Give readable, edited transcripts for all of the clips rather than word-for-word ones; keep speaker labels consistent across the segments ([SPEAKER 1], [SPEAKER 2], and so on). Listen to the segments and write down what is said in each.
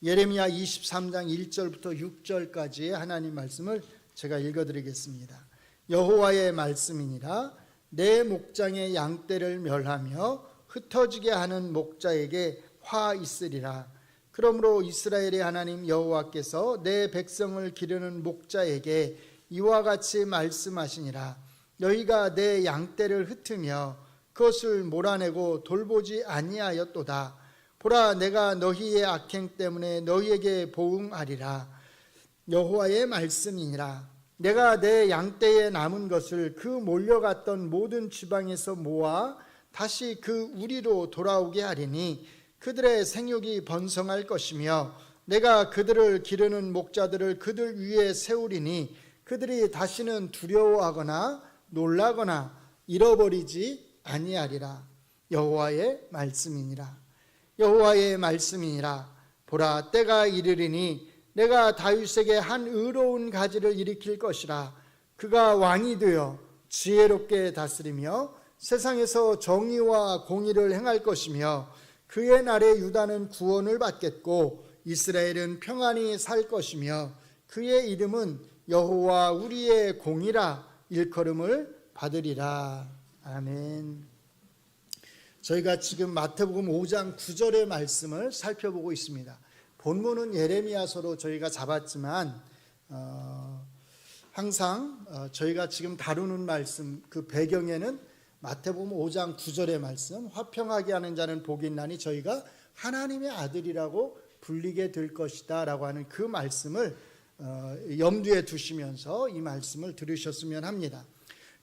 [SPEAKER 1] 예레미야 23장 1절부터 6절까지의 하나님 말씀을 제가 읽어드리겠습니다. 여호와의 말씀이니라. 내 목장의 양떼를 멸하며 흩어지게 하는 목자에게 화 있으리라. 그러므로 이스라엘의 하나님 여호와께서 내 백성을 기르는 목자에게 이와 같이 말씀하시니라. 너희가 내 양떼를 흩으며 그것을 몰아내고 돌보지 아니하였도다. 보라, 내가 너희의 악행 때문에 너희에게 보응하리라. 여호와의 말씀이니라. 내가 내 양떼에 남은 것을 그 몰려갔던 모든 지방에서 모아 다시 그 우리로 돌아오게 하리니 그들의 생육이 번성할 것이며 내가 그들을 기르는 목자들을 그들 위에 세우리니 그들이 다시는 두려워하거나 놀라거나 잃어버리지 아니하리라. 여호와의 말씀이니라. 여호와의 말씀이니라. 보라, 때가 이르리니 내가 다윗에게 한 의로운 가지를 일으킬 것이라. 그가 왕이 되어 지혜롭게 다스리며 세상에서 정의와 공의를 행할 것이며 그의 날에 유다는 구원을 받겠고 이스라엘은 평안히 살 것이며 그의 이름은 여호와 우리의 공이라 일컬음을 받으리라. 아멘. 저희가 지금 마태복음 5장 9절의 말씀을 살펴보고 있습니다. 본문은 예레미야서로 저희가 잡았지만 항상 저희가 지금 다루는 말씀 그 배경에는 마태복음 5장 9절의 말씀, 화평하게 하는 자는 복이 있나니 저희가 하나님의 아들이라고 불리게 될 것이다 라고 하는 그 말씀을 염두에 두시면서 이 말씀을 들으셨으면 합니다.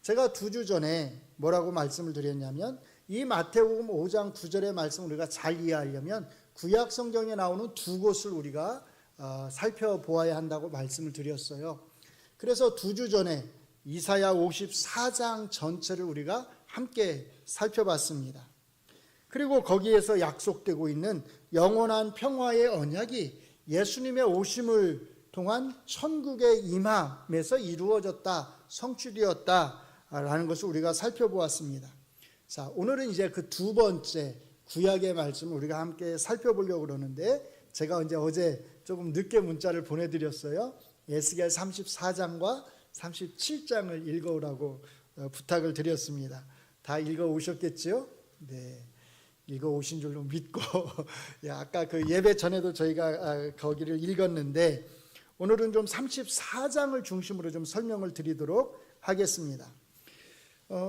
[SPEAKER 1] 제가 2주 전에 뭐라고 말씀을 드렸냐면 이 마태복음 5장 9절의 말씀 우리가 잘 이해하려면 구약 성경에 나오는 두 곳을 우리가 살펴보아야 한다고 말씀을 드렸어요. 그래서 2주 전에 이사야 54장 전체를 우리가 함께 살펴봤습니다. 그리고 거기에서 약속되고 있는 영원한 평화의 언약이 예수님의 오심을 통한 천국의 임함에서 이루어졌다, 성취되었다라는 것을 우리가 살펴보았습니다. 자, 오늘은 이제 그 두 번째 구약의 말씀을 우리가 함께 살펴보려고 그러는데 제가 이제 어제 조금 늦게 문자를 보내드렸어요. 에스겔 34장과 37장을 읽어오라고 부탁을 드렸습니다. 다 읽어오셨겠죠? 네, 읽어오신 줄로 믿고 아까 그 예배 전에도 저희가 거기를 읽었는데 오늘은 좀 34장을 중심으로 좀 설명을 드리도록 하겠습니다.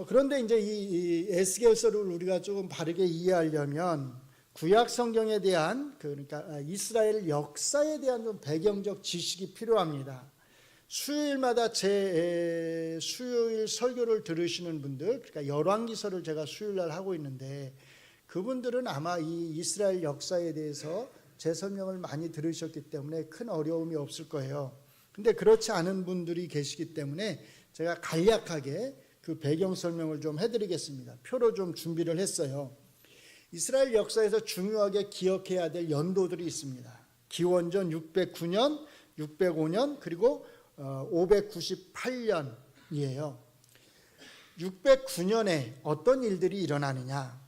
[SPEAKER 1] 그런데 이제 이 에스겔서를 우리가 조금 바르게 이해하려면 구약 성경에 대한 그러니까 이스라엘 역사에 대한 좀 배경적 지식이 필요합니다. 수요일마다 제 수요일 설교를 들으시는 분들, 그러니까 열왕기서를 제가 수요일날 하고 있는데 그분들은 아마 이 이스라엘 역사에 대해서 제 설명을 많이 들으셨기 때문에 큰 어려움이 없을 거예요. 근데 그렇지 않은 분들이 계시기 때문에 제가 간략하게 그 배경 설명을 좀 해드리겠습니다. 표로 좀 준비를 했어요. 이스라엘 역사에서 중요하게 기억해야 될 연도들이 있습니다. 기원전 609년, 605년 그리고 598년이에요. 609년에 어떤 일들이 일어나느냐?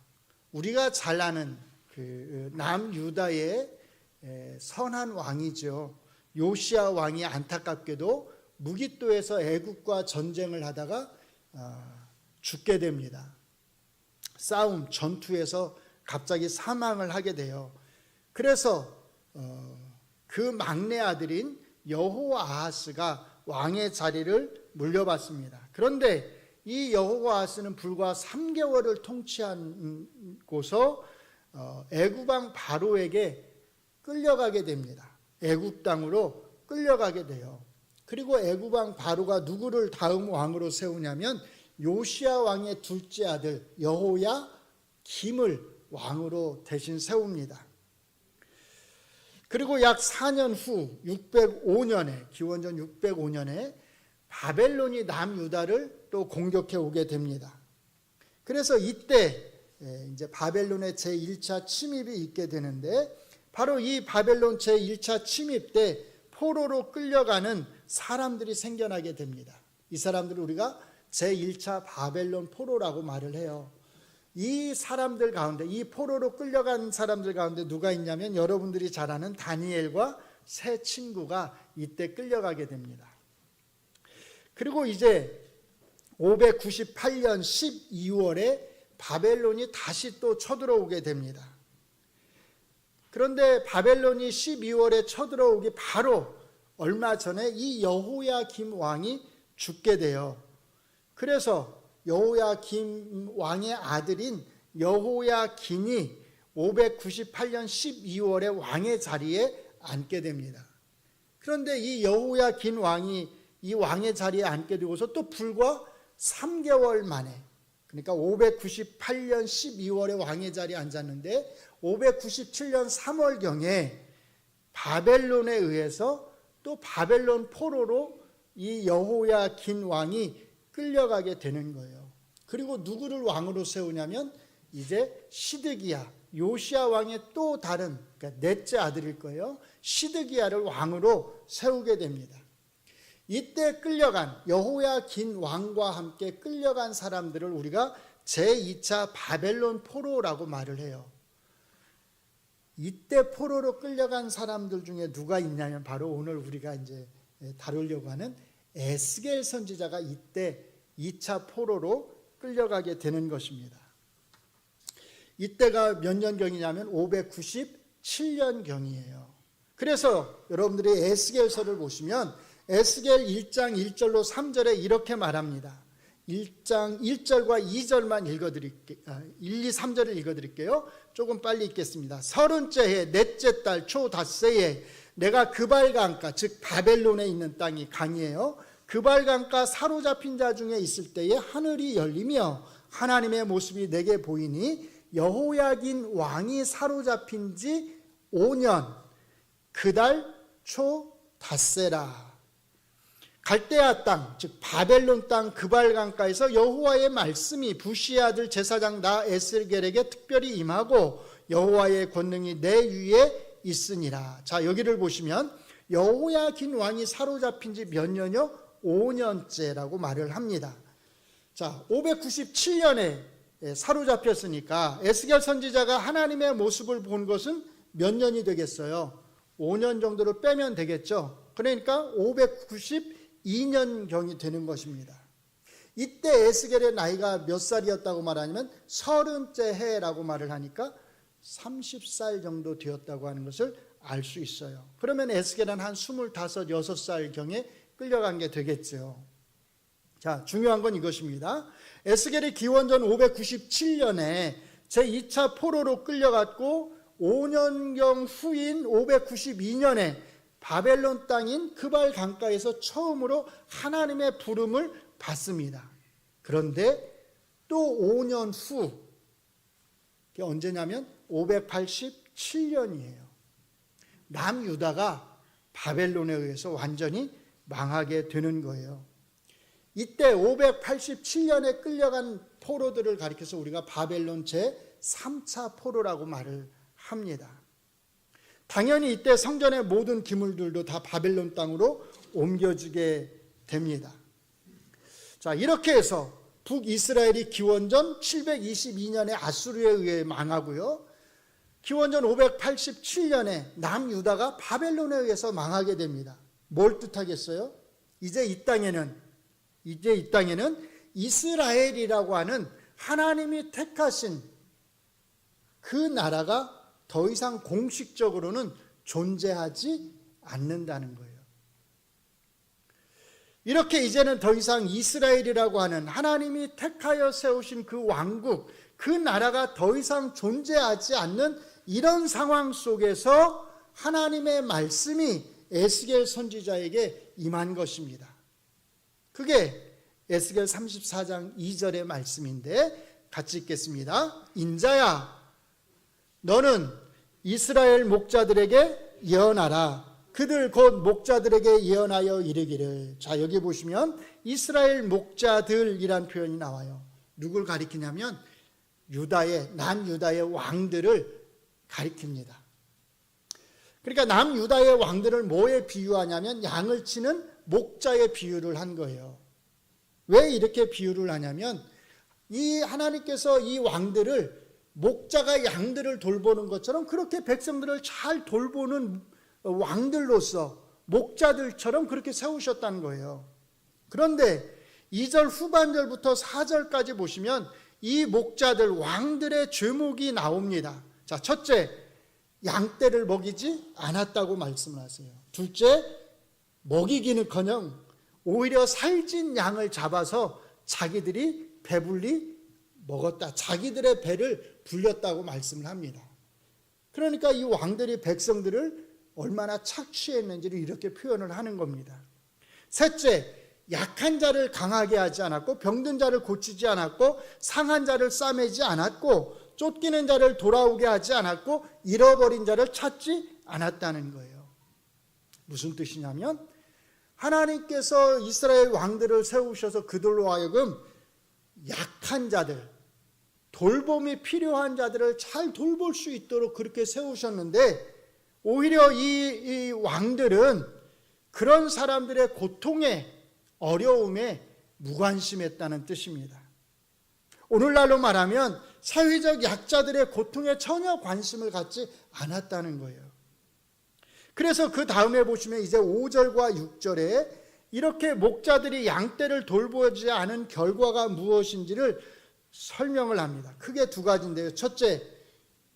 [SPEAKER 1] 우리가 잘 아는 그 남유다의 선한 왕이죠. 요시야 왕이 안타깝게도 무깃도에서 애국과 전쟁을 하다가 죽게 됩니다. 싸움, 전투에서 갑자기 사망을 하게 돼요. 그래서 그 막내 아들인 여호아하스가 왕의 자리를 물려받습니다. 그런데 이 여호아하스는 불과 3개월을 통치하고서 애굽왕 바로에게 끌려가게 됩니다. 애굽 땅으로 끌려가게 돼요. 그리고 애굽왕 바로가 누구를 다음 왕으로 세우냐면 요시야 왕의 둘째 아들 여호야김을 왕으로 대신 세웁니다. 그리고 약 4년 후 605년에 기원전 605년에 바벨론이 남유다를 또 공격해 오게 됩니다. 그래서 이때 이제 바벨론의 제1차 침입이 있게 되는데 바로 이 바벨론 제1차 침입 때 포로로 끌려가는 사람들이 생겨나게 됩니다. 이 사람들을 우리가 제1차 바벨론 포로라고 말을 해요. 이 사람들 가운데, 이 포로로 끌려간 사람들 가운데 누가 있냐면 여러분들이 잘 아는 다니엘과 세 친구가 이때 끌려가게 됩니다. 그리고 이제 598년 12월에 바벨론이 다시 또 쳐들어오게 됩니다. 그런데 바벨론이 12월에 쳐들어오기 바로 얼마 전에 이 여호야김 왕이 죽게 돼요. 그래서 여호야김 왕의 아들인 여호야긴이 598년 12월에 왕의 자리에 앉게 됩니다. 그런데 이 여호야긴 왕이 이 왕의 자리에 앉게 되고서 또 불과 3개월 만에, 그러니까 598년 12월에 왕의 자리에 앉았는데 597년 3월경에 바벨론에 의해서 또 바벨론 포로로 이 여호야긴 왕이 끌려가게 되는 거예요. 그리고 누구를 왕으로 세우냐면 이제 시드기야, 요시야 왕의 또 다른, 그러니까 넷째 아들일 거예요. 시드기야를 왕으로 세우게 됩니다. 이때 끌려간 여호야긴 왕과 함께 끌려간 사람들을 우리가 제2차 바벨론 포로라고 말을 해요. 이때 포로로 끌려간 사람들 중에 누가 있냐면 바로 오늘 우리가 이제 다루려고 하는 에스겔 선지자가 이때 2차 포로로 끌려가게 되는 것입니다. 이때가 몇 년경이냐면 597년경이에요. 그래서 여러분들이 에스겔서를 보시면 에스겔 1장 1절로 3절에 이렇게 말합니다. 1장 1절과 2절만 읽어드릴게요. 1, 2, 3절을 읽어드릴게요. 조금 빨리 읽겠습니다. 30째 해 넷째 달 초닷새에 내가 그발강가, 즉 바벨론에 있는 땅이 강이에요. 그발강가 사로잡힌 자 중에 있을 때에 하늘이 열리며 하나님의 모습이 내게 보이니 여호야긴 왕이 사로잡힌 지 5년 그달 초닷새라. 갈대아 땅, 즉 바벨론 땅 그발강가에서 여호와의 말씀이 부시의 아들 제사장 나 에스겔에게 특별히 임하고 여호와의 권능이 내 위에 있으니라. 자, 여기를 보시면 여호야긴 왕이 사로잡힌 지 몇 년이요? 5년째라고 말을 합니다. 자, 597년에 사로잡혔으니까 에스겔 선지자가 하나님의 모습을 본 것은 몇 년이 되겠어요? 5년 정도를 빼면 되겠죠. 그러니까 592년경이 되는 것입니다. 이때 에스겔의 나이가 몇 살이었다고 말하냐면 30째 해라고 말을 하니까 30살 정도 되었다고 하는 것을 알 수 있어요. 그러면 에스겔은 한 25, 6살경에 끌려간 게 되겠죠. 자, 중요한 건 이것입니다. 에스겔이 기원전 597년에 제2차 포로로 끌려갔고 5년경 후인 592년에 바벨론 땅인 그발 강가에서 처음으로 하나님의 부름을 받습니다. 그런데 또 5년 후, 그게 언제냐면 587년이에요. 남유다가 바벨론에 의해서 완전히 망하게 되는 거예요. 이때 587년에 끌려간 포로들을 가리켜서 우리가 바벨론 제3차 포로라고 말을 합니다. 당연히 이때 성전의 모든 기물들도 다 바벨론 땅으로 옮겨지게 됩니다. 자, 이렇게 해서 북이스라엘이 기원전 722년에 아수르에 의해 망하고요. 기원전 587년에 남유다가 바벨론에 의해서 망하게 됩니다. 뭘 뜻하겠어요? 이제 이 땅에는 이스라엘이라고 하는 하나님이 택하신 그 나라가 더 이상 공식적으로는 존재하지 않는다는 거예요. 이렇게 이제는 더 이상 이스라엘이라고 하는 하나님이 택하여 세우신 그 왕국, 그 나라가 더 이상 존재하지 않는 이런 상황 속에서 하나님의 말씀이 에스겔 선지자에게 임한 것입니다. 그게 에스겔 34장 2절의 말씀인데 같이 읽겠습니다. 인자야, 너는 이스라엘 목자들에게 예언하라. 그들 곧 목자들에게 예언하여 이르기를. 자, 여기 보시면 이스라엘 목자들이란 표현이 나와요. 누굴 가리키냐면 남유다의 왕들을 가리킵니다. 그러니까 남유다의 왕들을 뭐에 비유하냐면 양을 치는 목자의 비유를 한 거예요. 왜 이렇게 비유를 하냐면 이 하나님께서 이 왕들을 목자가 양들을 돌보는 것처럼 그렇게 백성들을 잘 돌보는 왕들로서 목자들처럼 그렇게 세우셨다는 거예요. 그런데 2절 후반절부터 4절까지 보시면 이 목자들 왕들의 죄목이 나옵니다. 자, 첫째, 양떼를 먹이지 않았다고 말씀을 하세요. 둘째, 먹이기는커녕 오히려 살찐 양을 잡아서 자기들이 배불리 먹었다. 자기들의 배를 불렸다고 말씀을 합니다. 그러니까 이 왕들이 백성들을 얼마나 착취했는지를 이렇게 표현을 하는 겁니다. 셋째, 약한 자를 강하게 하지 않았고 병든 자를 고치지 않았고 상한 자를 싸매지 않았고 쫓기는 자를 돌아오게 하지 않았고 잃어버린 자를 찾지 않았다는 거예요. 무슨 뜻이냐면 하나님께서 이스라엘 왕들을 세우셔서 그들로 하여금 약한 자들, 돌봄이 필요한 자들을 잘 돌볼 수 있도록 그렇게 세우셨는데 오히려 이 왕들은 그런 사람들의 고통에 어려움에 무관심했다는 뜻입니다. 오늘날로 말하면 사회적 약자들의 고통에 전혀 관심을 갖지 않았다는 거예요. 그래서 그 다음에 보시면 이제 5절과 6절에 이렇게 목자들이 양떼를 돌보지 않은 결과가 무엇인지를 설명을 합니다. 크게 두 가지인데요. 첫째,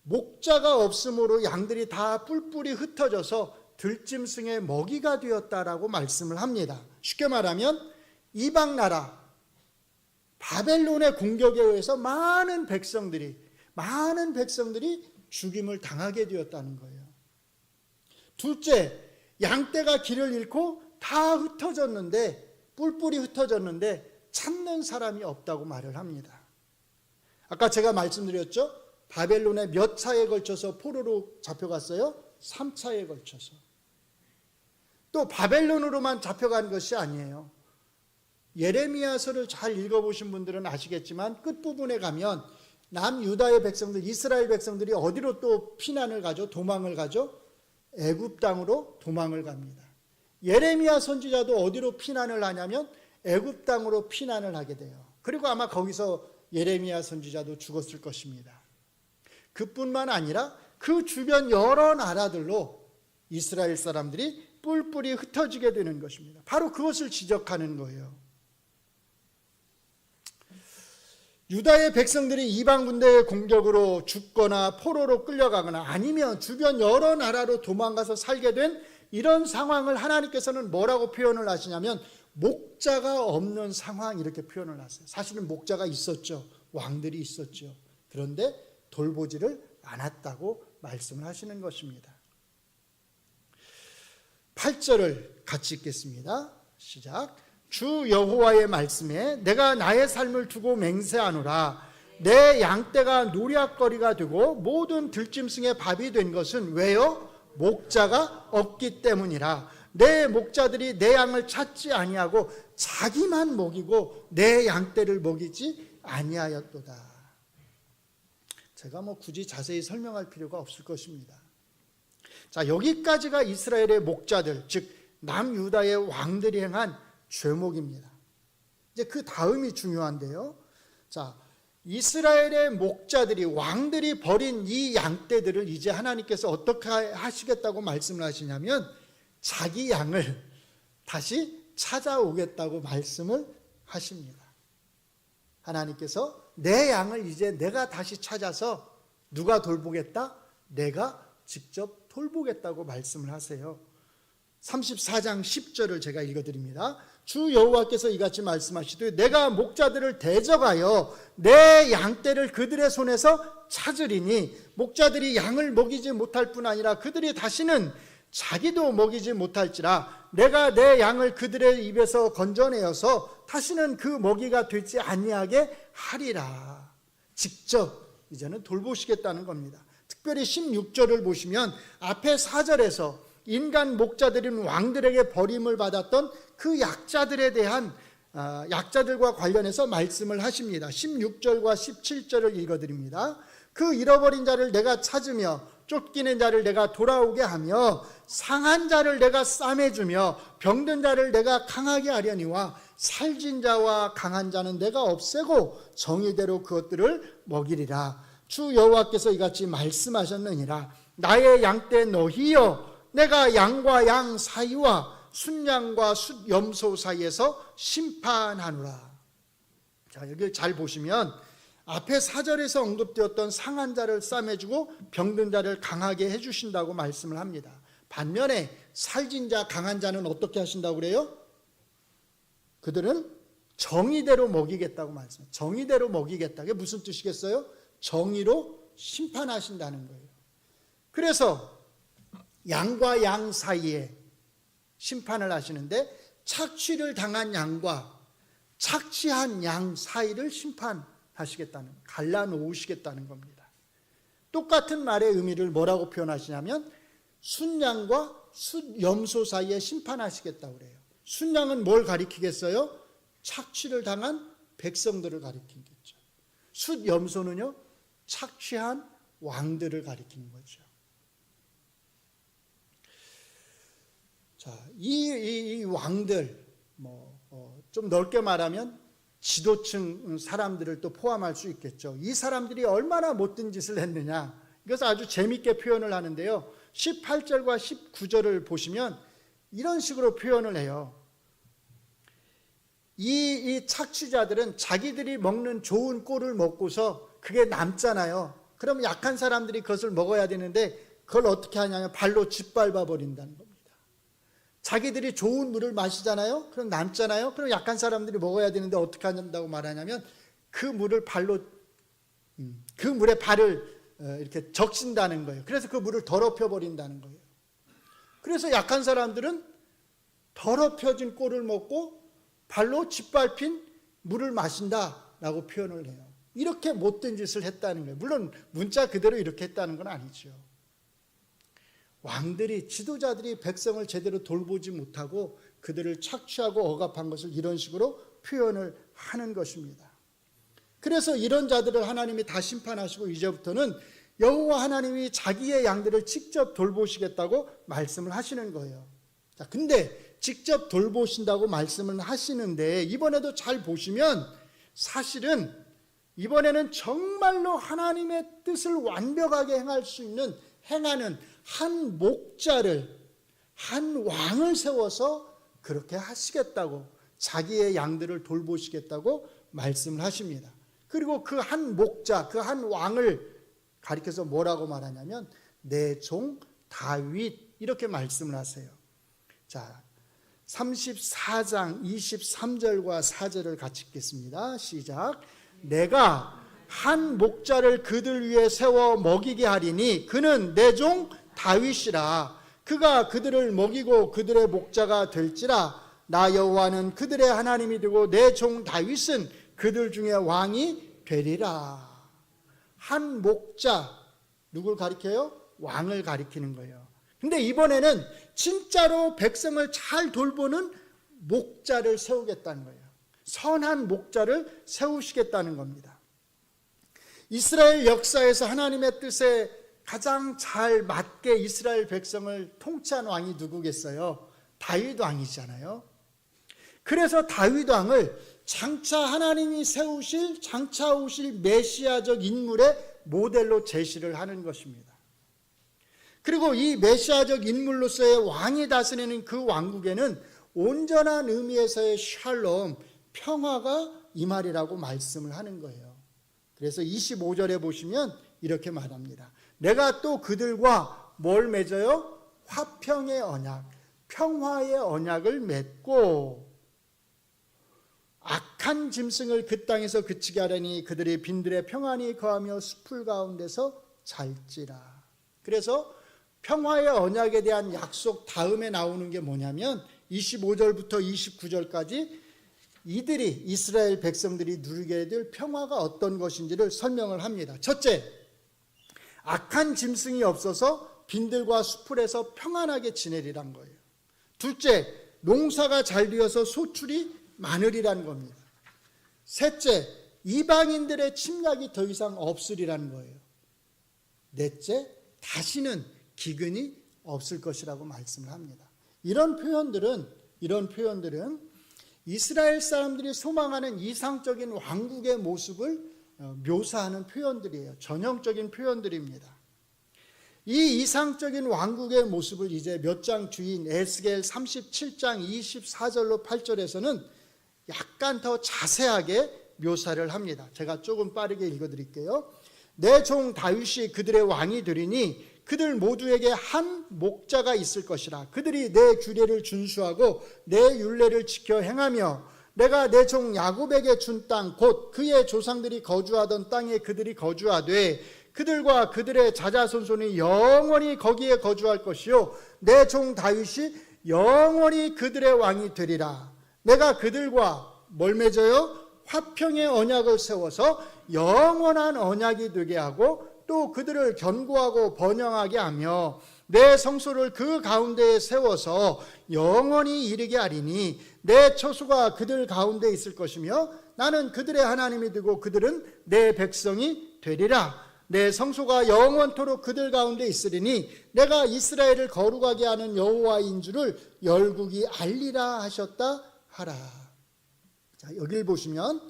[SPEAKER 1] 목자가 없으므로 양들이 다 뿔뿔이 흩어져서 들짐승의 먹이가 되었다라고 말씀을 합니다. 쉽게 말하면 이방 나라 바벨론의 공격에 의해서 많은 백성들이 죽임을 당하게 되었다는 거예요. 둘째, 양떼가 길을 잃고 다 흩어졌는데 뿔뿔이 흩어졌는데 찾는 사람이 없다고 말을 합니다. 아까 제가 말씀드렸죠? 바벨론에 몇 차에 걸쳐서 포로로 잡혀갔어요? 3차에 걸쳐서. 또 바벨론으로만 잡혀간 것이 아니에요. 예레미야서를 잘 읽어보신 분들은 아시겠지만 끝부분에 가면 남유다의 백성들, 이스라엘 백성들이 어디로 또 피난을 가죠? 도망을 가죠? 애굽 땅으로 도망을 갑니다. 예레미야 선지자도 어디로 피난을 하냐면 애굽 땅으로 피난을 하게 돼요. 그리고 아마 거기서 예레미야 선지자도 죽었을 것입니다. 그뿐만 아니라 그 주변 여러 나라들로 이스라엘 사람들이 뿔뿔이 흩어지게 되는 것입니다. 바로 그것을 지적하는 거예요. 유다의 백성들이 이방 군대의 공격으로 죽거나 포로로 끌려가거나 아니면 주변 여러 나라로 도망가서 살게 된 이런 상황을 하나님께서는 뭐라고 표현을 하시냐면 목자가 없는 상황 이렇게 표현을 하세요. 사실은 목자가 있었죠. 왕들이 있었죠. 그런데 돌보지를 않았다고 말씀을 하시는 것입니다. 8절을 같이 읽겠습니다. 시작. 주 여호와의 말씀에 내가 나의 삶을 두고 맹세하노라. 내 양떼가 노략거리가 되고 모든 들짐승의 밥이 된 것은 왜요? 목자가 없기 때문이라. 내 목자들이 내 양을 찾지 아니하고 자기만 먹이고 내 양떼를 먹이지 아니하였도다. 제가 굳이 자세히 설명할 필요가 없을 것입니다. 자, 여기까지가 이스라엘의 목자들, 즉 남유다의 왕들이 행한 죄목입니다. 이제 그 다음이 중요한데요. 자, 이스라엘의 목자들이 왕들이 버린 이 양떼들을 이제 하나님께서 어떻게 하시겠다고 말씀을 하시냐면 자기 양을 다시 찾아오겠다고 말씀을 하십니다. 하나님께서 내 양을 이제 내가 다시 찾아서 누가 돌보겠다? 내가 직접 돌보겠다고 말씀을 하세요. 34장 10절을 제가 읽어드립니다. 주 여호와께서 이같이 말씀하시되 내가 목자들을 대적하여 내 양떼를 그들의 손에서 찾으리니 목자들이 양을 먹이지 못할 뿐 아니라 그들이 다시는 자기도 먹이지 못할지라. 내가 내 양을 그들의 입에서 건져내어서 다시는 그 먹이가 되지 아니하게 하리라. 직접 이제는 돌보시겠다는 겁니다. 특별히 16절을 보시면 앞에 4절에서 인간 목자들인 왕들에게 버림을 받았던 그 약자들에 대한 약자들과 관련해서 말씀을 하십니다. 16절과 17절을 읽어드립니다. 그 잃어버린 자를 내가 찾으며 쫓기는 자를 내가 돌아오게 하며 상한 자를 내가 싸매주며 병든 자를 내가 강하게 하려니와 살진 자와 강한 자는 내가 없애고 정의대로 그것들을 먹이리라. 주 여호와께서 이같이 말씀하셨느니라. 나의 양떼 너희여, 내가 양과 양 사이와 순양과 숫염소 사이에서 심판하노라. 자, 여기 잘 보시면 앞에 4절에서 언급되었던 상한 자를 싸매주고 병든 자를 강하게 해주신다고 말씀을 합니다. 반면에 살진 자, 강한 자는 어떻게 하신다고 그래요? 그들은 정의대로 먹이겠다고 말씀해요. 정의대로 먹이겠다. 그게 무슨 뜻이겠어요? 정의로 심판하신다는 거예요. 그래서 양과 양 사이에 심판을 하시는데 착취를 당한 양과 착취한 양 사이를 심판하시겠다는, 갈라놓으시겠다는 겁니다. 똑같은 말의 의미를 뭐라고 표현하시냐면 순양과 숫염소 사이에 심판하시겠다고 그래요. 순양은 뭘 가리키겠어요? 착취를 당한 백성들을 가리키겠죠. 숫염소는요, 착취한 왕들을 가리키는 거죠. 자, 이 왕들, 좀 넓게 말하면 지도층 사람들을 또 포함할 수 있겠죠. 이 사람들이 얼마나 못된 짓을 했느냐, 이것을 아주 재밌게 표현을 하는데요. 18절과 19절을 보시면 이런 식으로 표현을 해요. 이 착취자들은 자기들이 먹는 좋은 꼴을 먹고서 그게 남잖아요. 그럼 약한 사람들이 그것을 먹어야 되는데 그걸 어떻게 하냐면 발로 짓밟아 버린다는 겁니다. 자기들이 좋은 물을 마시잖아요. 그럼 남잖아요. 그럼 약한 사람들이 먹어야 되는데 어떻게 한다고 말하냐면 그 물을 발로, 그 물에 발을 이렇게 적신다는 거예요. 그래서 그 물을 더럽혀 버린다는 거예요. 그래서 약한 사람들은 더럽혀진 꼴을 먹고 발로 짓밟힌 물을 마신다라고 표현을 해요. 이렇게 못된 짓을 했다는 거예요. 물론 문자 그대로 이렇게 했다는 건 아니죠. 왕들이, 지도자들이 백성을 제대로 돌보지 못하고 그들을 착취하고 억압한 것을 이런 식으로 표현을 하는 것입니다. 그래서 이런 자들을 하나님이 다 심판하시고 이제부터는 여호와 하나님이 자기의 양들을 직접 돌보시겠다고 말씀을 하시는 거예요. 자, 근데 직접 돌보신다고 말씀을 하시는데 이번에도 잘 보시면 사실은 이번에는 정말로 하나님의 뜻을 완벽하게 행하는 한 목자를, 한 왕을 세워서 그렇게 하시겠다고, 자기의 양들을 돌보시겠다고 말씀을 하십니다. 그리고 그 한 목자, 그 한 왕을 가리켜서 뭐라고 말하냐면 내 종 다윗, 이렇게 말씀을 하세요. 자, 34장 23절과 4절을 같이 읽겠습니다. 시작. 내가 한 목자를 그들 위에 세워 먹이게 하리니 그는 내 종 다윗이라. 그가 그들을 먹이고 그들의 목자가 될지라. 나 여호와는 그들의 하나님이 되고 내 종 다윗은 그들 중에 왕이 되리라. 한 목자, 누굴 가리켜요? 왕을 가리키는 거예요. 근데 이번에는 진짜로 백성을 잘 돌보는 목자를 세우겠다는 거예요. 선한 목자를 세우시겠다는 겁니다. 이스라엘 역사에서 하나님의 뜻에 가장 잘 맞게 이스라엘 백성을 통치한 왕이 누구겠어요? 다윗 왕이잖아요. 그래서 다윗 왕을 장차 하나님이 세우실, 장차 오실 메시아적 인물의 모델로 제시를 하는 것입니다. 그리고 이 메시아적 인물로서의 왕이 다스리는 그 왕국에는 온전한 의미에서의 샬롬, 평화가 임하리라고 말씀을 하는 거예요. 그래서 25절에 보시면 이렇게 말합니다. 내가 또 그들과 뭘 맺어요? 화평의 언약, 평화의 언약을 맺고 악한 짐승을 그 땅에서 그치게 하려니 그들이 빈들에 평안히 거하며 숲을 가운데서 잘지라. 그래서 평화의 언약에 대한 약속 다음에 나오는 게 뭐냐면 25절부터 29절까지 이들이, 이스라엘 백성들이 누리게 될 평화가 어떤 것인지를 설명을 합니다. 첫째, 악한 짐승이 없어서 빈들과 수풀에서 평안하게 지내리란 거예요. 둘째, 농사가 잘 되어서 소출이 많으리란 겁니다. 셋째, 이방인들의 침략이 더 이상 없으리라는 거예요. 넷째, 다시는 기근이 없을 것이라고 말씀을 합니다. 이런 표현들은 이스라엘 사람들이 소망하는 이상적인 왕국의 모습을 묘사하는 표현들이에요. 전형적인 표현들입니다. 이 이상적인 왕국의 모습을 이제 몇 장 뒤인 에스겔 37장 24절로 8절에서는 약간 더 자세하게 묘사를 합니다. 제가 조금 빠르게 읽어드릴게요. 내 종 다윗이 그들의 왕이 되리니 그들 모두에게 한 목자가 있을 것이라. 그들이 내 규례를 준수하고 내 율례를 지켜 행하며 내가 내 종 야곱에게 준 땅 곧 그의 조상들이 거주하던 땅에 그들이 거주하되 그들과 그들의 자자손손이 영원히 거기에 거주할 것이요 내 종 다윗이 영원히 그들의 왕이 되리라. 내가 그들과 뭘 맺어요? 화평의 언약을 세워서 영원한 언약이 되게 하고 또 그들을 견고하고 번영하게 하며 내 성소를 그 가운데에 세워서 영원히 이르게 하리니 내 처소가 그들 가운데 있을 것이며 나는 그들의 하나님이 되고 그들은 내 백성이 되리라. 내 성소가 영원토록 그들 가운데 있으리니 내가 이스라엘을 거룩하게 하는 여호와인 줄을 열국이 알리라 하셨다 하라. 자, 여기를 보시면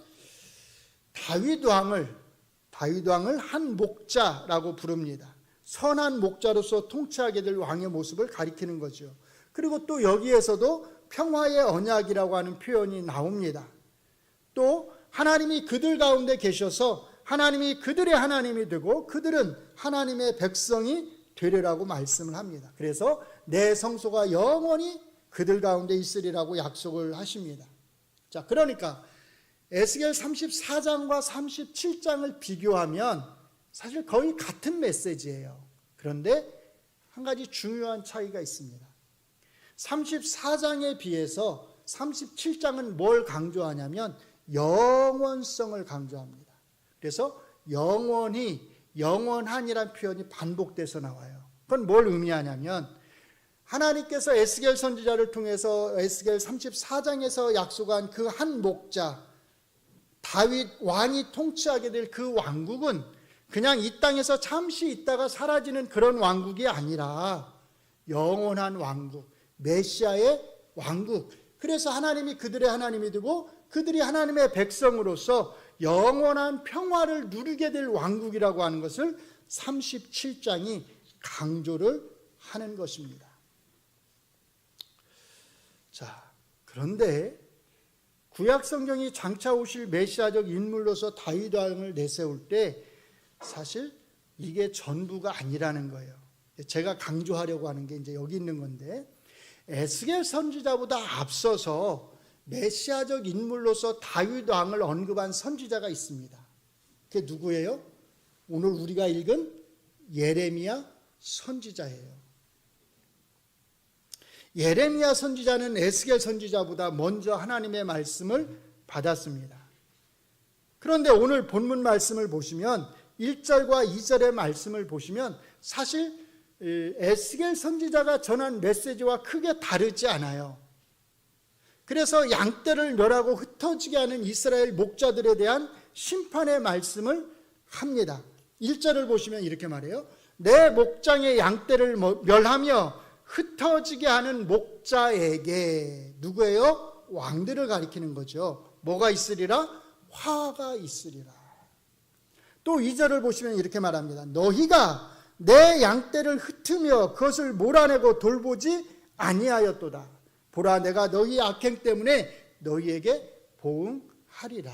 [SPEAKER 1] 다윗 왕을 한 목자라고 부릅니다. 선한 목자로서 통치하게 될 왕의 모습을 가리키는 거죠. 그리고 또 여기에서도 평화의 언약이라고 하는 표현이 나옵니다. 또 하나님이 그들 가운데 계셔서 하나님이 그들의 하나님이 되고 그들은 하나님의 백성이 되리라고 말씀을 합니다. 그래서 내 성소가 영원히 그들 가운데 있으리라고 약속을 하십니다. 자, 그러니까 에스겔 34장과 37장을 비교하면 사실 거의 같은 메시지예요. 그런데 한 가지 중요한 차이가 있습니다. 34장에 비해서 37장은 뭘 강조하냐면 영원성을 강조합니다. 그래서 영원히, 영원한이란 표현이 반복돼서 나와요. 그건 뭘 의미하냐면 하나님께서 에스겔 선지자를 통해서 에스겔 34장에서 약속한 그 한 목자 다윗 왕이 통치하게 될 그 왕국은 그냥 이 땅에서 잠시 있다가 사라지는 그런 왕국이 아니라 영원한 왕국, 메시아의 왕국. 그래서 하나님이 그들의 하나님이 되고 그들이 하나님의 백성으로서 영원한 평화를 누리게 될 왕국이라고 하는 것을 37장이 강조를 하는 것입니다. 자, 그런데 구약 성경이 장차 오실 메시아적 인물로서 다윗 왕을 내세울 때 사실 이게 전부가 아니라는 거예요. 제가 강조하려고 하는 게 이제 여기 있는 건데 에스겔 선지자보다 앞서서 메시아적 인물로서 다윗 왕을 언급한 선지자가 있습니다. 그게 누구예요? 오늘 우리가 읽은 예레미야 선지자예요. 예레미야 선지자는 에스겔 선지자보다 먼저 하나님의 말씀을 받았습니다. 그런데 오늘 본문 말씀을 보시면 1절과 2절의 말씀을 보시면 사실 에스겔 선지자가 전한 메시지와 크게 다르지 않아요. 그래서 양떼를 멸하고 흩어지게 하는 이스라엘 목자들에 대한 심판의 말씀을 합니다. 1절을 보시면 이렇게 말해요. 내 목장의 양떼를 멸하며 흩어지게 하는 목자에게 누구예요? 왕들을 가리키는 거죠. 뭐가 있으리라? 화가 있으리라. 또 2절을 보시면 이렇게 말합니다. 너희가 내 양떼를 흩으며 그것을 몰아내고 돌보지 아니하였도다. 보라, 내가 너희 악행 때문에 너희에게 보응하리라.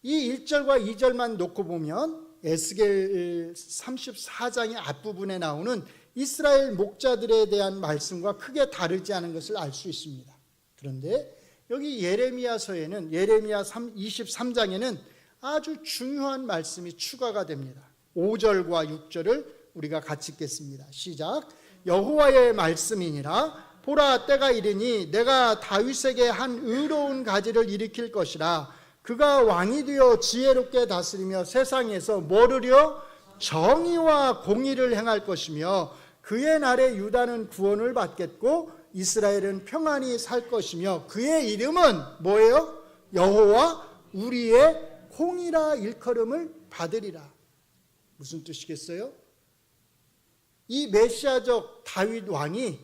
[SPEAKER 1] 이 1절과 2절만 놓고 보면 에스겔 34장의 앞부분에 나오는 이스라엘 목자들에 대한 말씀과 크게 다르지 않은 것을 알 수 있습니다. 그런데 여기 예레미야서에는 예레미야 23장에는 아주 중요한 말씀이 추가가 됩니다. 5절과 6절을 우리가 같이 읽겠습니다. 시작. 여호와의 말씀이니라. 보라, 때가 이르니 내가 다윗에게 한 의로운 가지를 일으킬 것이라. 그가 왕이 되어 지혜롭게 다스리며 세상에서 뭐르려? 정의와 공의를 행할 것이며 그의 날에 유다는 구원을 받겠고 이스라엘은 평안히 살 것이며 그의 이름은 뭐예요? 여호와 우리의 공이라 일컬음을 받으리라. 무슨 뜻이겠어요? 이 메시아적 다윗 왕이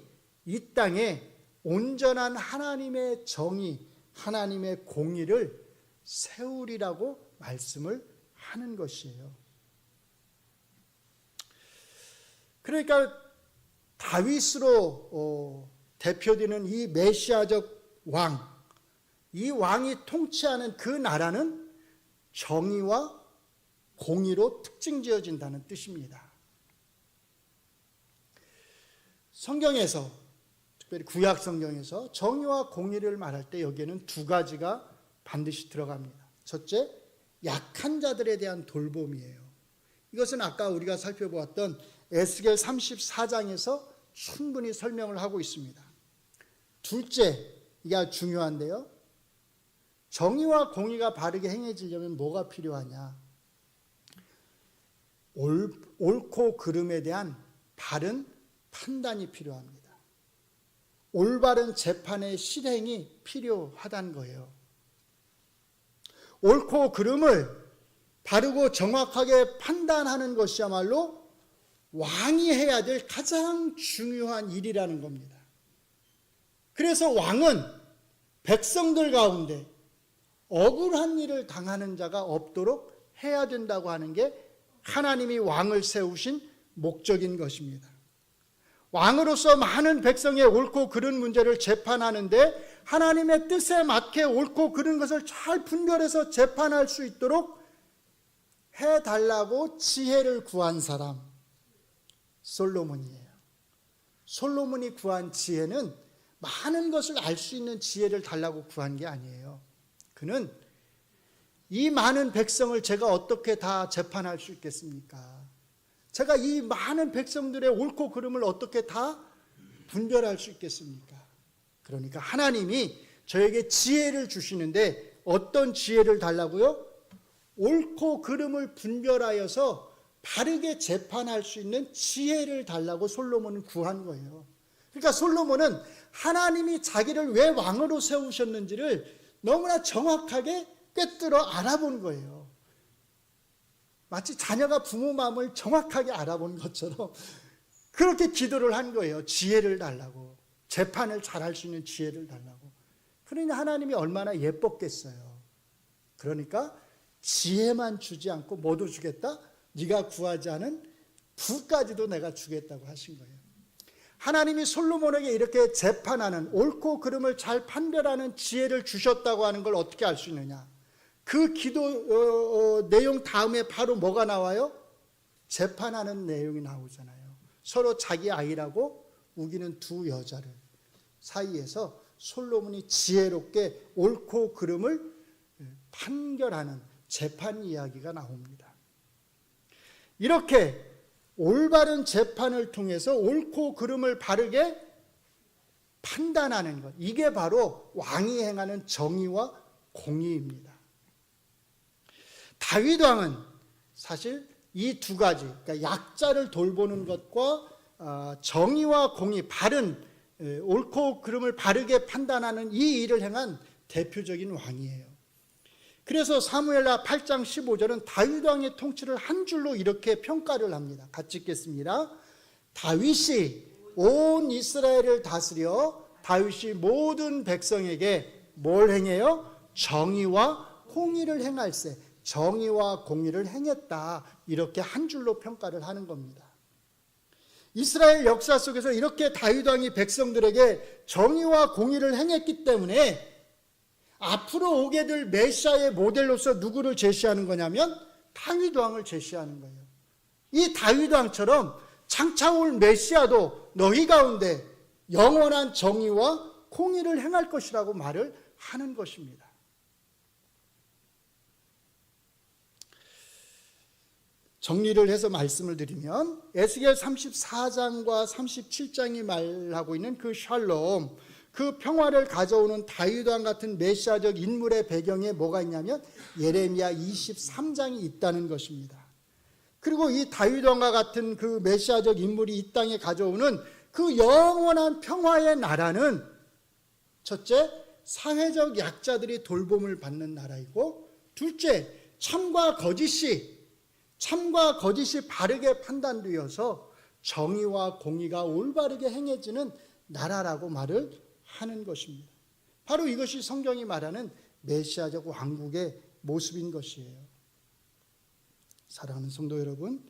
[SPEAKER 1] 이 땅에 온전한 하나님의 정의, 하나님의 공의를 세우리라고 말씀을 하는 것이에요. 그러니까 다윗으로 대표되는 이 메시아적 왕, 이 왕이 통치하는 그 나라는 정의와 공의로 특징지어진다는 뜻입니다. 성경에서, 특별히 구약 성경에서 정의와 공의를 말할 때 여기에는 두 가지가 반드시 들어갑니다. 첫째, 약한 자들에 대한 돌봄이에요. 이것은 아까 우리가 살펴보았던 에스겔 34장에서 충분히 설명을 하고 있습니다. 둘째, 이게 아주 중요한데요. 정의와 공의가 바르게 행해지려면 뭐가 필요하냐? 옳고 그름에 대한 바른 판단이 필요합니다. 올바른 재판의 실행이 필요하다는 거예요. 옳고 그름을 바르고 정확하게 판단하는 것이야말로 왕이 해야 될 가장 중요한 일이라는 겁니다. 그래서 왕은 백성들 가운데 억울한 일을 당하는 자가 없도록 해야 된다고 하는 게 하나님이 왕을 세우신 목적인 것입니다. 왕으로서 많은 백성의 옳고 그른 문제를 재판하는데 하나님의 뜻에 맞게 옳고 그른 것을 잘 분별해서 재판할 수 있도록 해달라고 지혜를 구한 사람, 솔로몬이에요. 솔로몬이 구한 지혜는 많은 것을 알 수 있는 지혜를 달라고 구한 게 아니에요. 그는 이 많은 백성을 제가 어떻게 다 재판할 수 있겠습니까? 제가 이 많은 백성들의 옳고 그름을 어떻게 다 분별할 수 있겠습니까? 그러니까 하나님이 저에게 지혜를 주시는데 어떤 지혜를 달라고요? 옳고 그름을 분별하여서 바르게 재판할 수 있는 지혜를 달라고 솔로몬은 구한 거예요. 그러니까 솔로몬은 하나님이 자기를 왜 왕으로 세우셨는지를 너무나 정확하게 꿰뚫어 알아본 거예요. 마치 자녀가 부모 마음을 정확하게 알아본 것처럼 그렇게 기도를 한 거예요. 지혜를 달라고. 재판을 잘할 수 있는 지혜를 달라고. 그러니 하나님이 얼마나 예뻤겠어요. 그러니까 지혜만 주지 않고 뭐도 주겠다? 네가 구하지 않은 부까지도 내가 주겠다고 하신 거예요. 하나님이 솔로몬에게 이렇게 재판하는 옳고 그름을 잘 판별하는 지혜를 주셨다고 하는 걸 어떻게 알 수 있느냐? 그 기도 내용 다음에 바로 뭐가 나와요? 재판하는 내용이 나오잖아요. 서로 자기 아이라고 우기는 두 여자를 사이에서 솔로몬이 지혜롭게 옳고 그름을 판결하는 재판 이야기가 나옵니다. 이렇게 올바른 재판을 통해서 옳고 그름을 바르게 판단하는 것, 이게 바로 왕이 행하는 정의와 공의입니다. 다윗 왕은 사실 이 두 가지, 그러니까 약자를 돌보는 것과 정의와 공의, 바른 옳고 그름을 바르게 판단하는 이 일을 행한 대표적인 왕이에요. 그래서 사무엘하 8장 15절은 다윗 왕의 통치를 한 줄로 이렇게 평가를 합니다. 같이 읽겠습니다. 다윗이 온 이스라엘을 다스려 다윗이 모든 백성에게 뭘 행해요? 정의와 공의를 행할세. 정의와 공의를 행했다. 이렇게 한 줄로 평가를 하는 겁니다. 이스라엘 역사 속에서 이렇게 다윗 왕이 백성들에게 정의와 공의를 행했기 때문에 앞으로 오게 될 메시아의 모델로서 누구를 제시하는 거냐면 다윗 왕을 제시하는 거예요. 이 다윗 왕처럼 장차 올 메시아도 너희 가운데 영원한 정의와 공의를 행할 것이라고 말을 하는 것입니다. 정리를 해서 말씀을 드리면 에스겔 34장과 37장이 말하고 있는 그 샬롬, 그 평화를 가져오는 다윗 왕 같은 메시아적 인물의 배경에 뭐가 있냐면 예레미야 23장이 있다는 것입니다. 그리고 이 다윗 왕과 같은 그 메시아적 인물이 이 땅에 가져오는 그 영원한 평화의 나라는 첫째, 사회적 약자들이 돌봄을 받는 나라이고, 둘째, 참과 거짓이 바르게 판단되어서 정의와 공의가 올바르게 행해지는 나라라고 말을 하는 것입니다. 바로 이것이 성경이 말하는 메시아적 왕국의 모습인 것이에요. 사랑하는 성도 여러분,